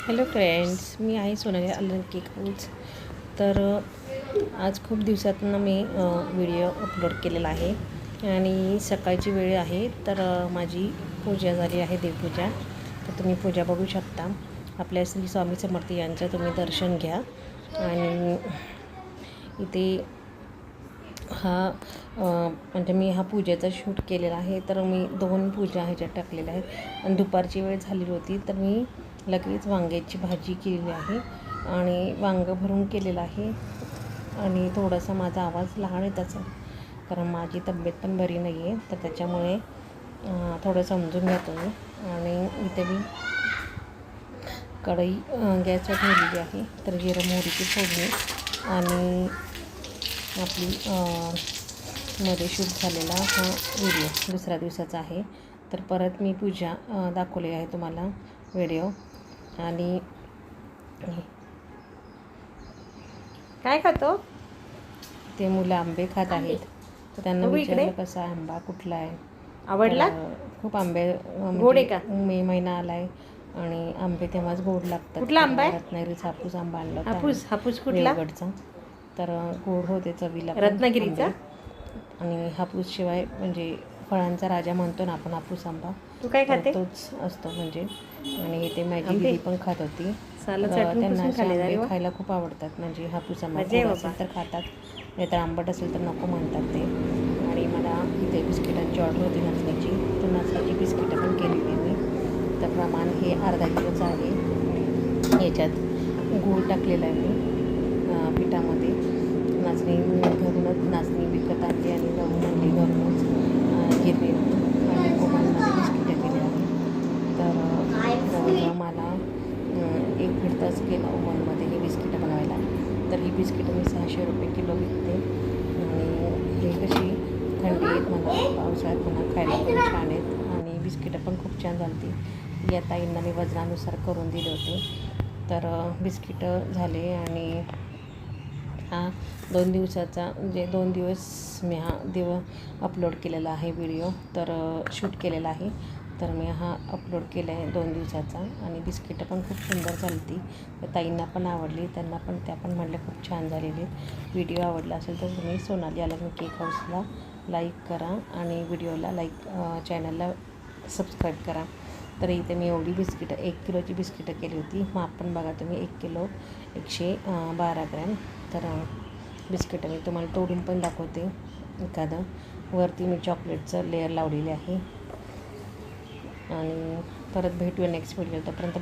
Hello friends, मी आहे सोनाली आलन cake house. तर आज खूप दिवसातून मी व्हिडिओ अपलोड केलेला आहे आणि सकाळची वेळ आहे. तर माझी पूजा झाली आहे, देवपूजा. तर तुम्ही पूजा बघू शकता. आपल्या श्री स्वामी समर्थ यांचं तुम्ही दर्शन घ्या. आणि इथे म्हणजे मी पूजेचा शूट केलेला आहे. तर मी 2 पूजा ह्याच्यात टाकलेल्या आहेत आणि दुपारची वेळ झालेली होती. तर मी लगेच वांग्याची भाजी केलेली आहे आणि वांगं भरून केलेलं आहे. आणि थोडासा माझा आवाज लहान आहे त्याचा, कारण माझी तब्येत पण बरी नाही आहे. तर त्याच्यामुळे थोडं समजून घ्या तुम्ही. आणि इथे मी कढई गॅसवर ठेवलेली आहे. तर जिरं मोहरीची फोडणी आणि आपली मध्ये शूट झालेला हा व्हिडिओ दुसऱ्या दिवसाचा आहे. तर परत मी पूजा दाखवली आहे तुम्हाला व्हिडिओ. आणि काय खातो ते मुलं आंबे खात आहेत. तर त्यांना विचारलं कसा आंबा कुठला आहे, आवडला. खूप आंबे गोड आहे का? मे महिना आलाय आणि आंबे तेव्हाच गोड लागतात. कुठला आंबा आहे? रत्नागिरीचा हापूस आंबा आणला, हापूस कुठला? देवगडचा. तर गोड होते चवीला, रत्नागिरीचा. आणि हापूस शिवाय म्हणजे फळांचा राजा म्हणतो ना आपण हापूस आंबा, तू काय खाते? तोच असतो म्हणजे. आणि इथे माझी दिदी पण खात होती. त्यांना आंबे खायला खूप आवडतात. म्हणजे हापूस आंबा असेल तर खातात, नाही तर आंबट असेल तर नको म्हणतात ते. आणि मला इथे बिस्किटांची ऑर्डर होती नाचण्याची, तर नाचण्याची बिस्किटं पण केलेली मी. तर प्रमाण हे अर्धा किलोचं आहे. याच्यात गूळ टाकलेला आहे मी पिठामध्ये. नाचणी घरूनच नाचणी विकत आणली आणि गहू आणली घरूनच गिरणी आणि कोकणामध्ये बिस्किटं केली आहे. तर जवळजवळ मला 1-1.5 तास गेला ओव्हनमध्ये हे बिस्किटं बनवायला. तर ही बिस्किटं मी 600 रुपये किलो विकते. आणि हे कशी थंडी आहेत मला, पावसाळ्यात मला खायला पण छान आहेत आणि बिस्किटं पण खूप छान झाली. या ताईंना मी वजनानुसार करून दिले होते. तर बिस्किटं झाले आणि हा 2 दिवसाचा म्हणजे 2 दिवस मी अपलोड केलेला आहे व्हिडिओ. तर शूट केलेला आहे. तर मी अपलोड केला आहे 2 दिवसाचा. आणि बिस्किटं पण खूप सुंदर झाली. तर ताईंना पण आवडली, त्या पण म्हटल्या खूप छान झालेली. व्हिडिओ आवडला असेल तर तुम्ही सोनाली आलन केक हाऊसला लाईक करा आणि व्हिडिओला चॅनलला सबस्क्राईब करा. तर इथे मी एवढी बिस्किटं 1 किलोची बिस्किटं केली होती. मग आपण बघा तुम्ही 1 किलो 112 ग्रॅम. तर बिस्किटं मी तुम्हाला तोडून पण दाखवते एखादं. वरती मी चॉकलेटचं लेअर लावलेले आहे. आणि परत भेटूया नेक्स्ट व्हिडिओ. तोपर्यंत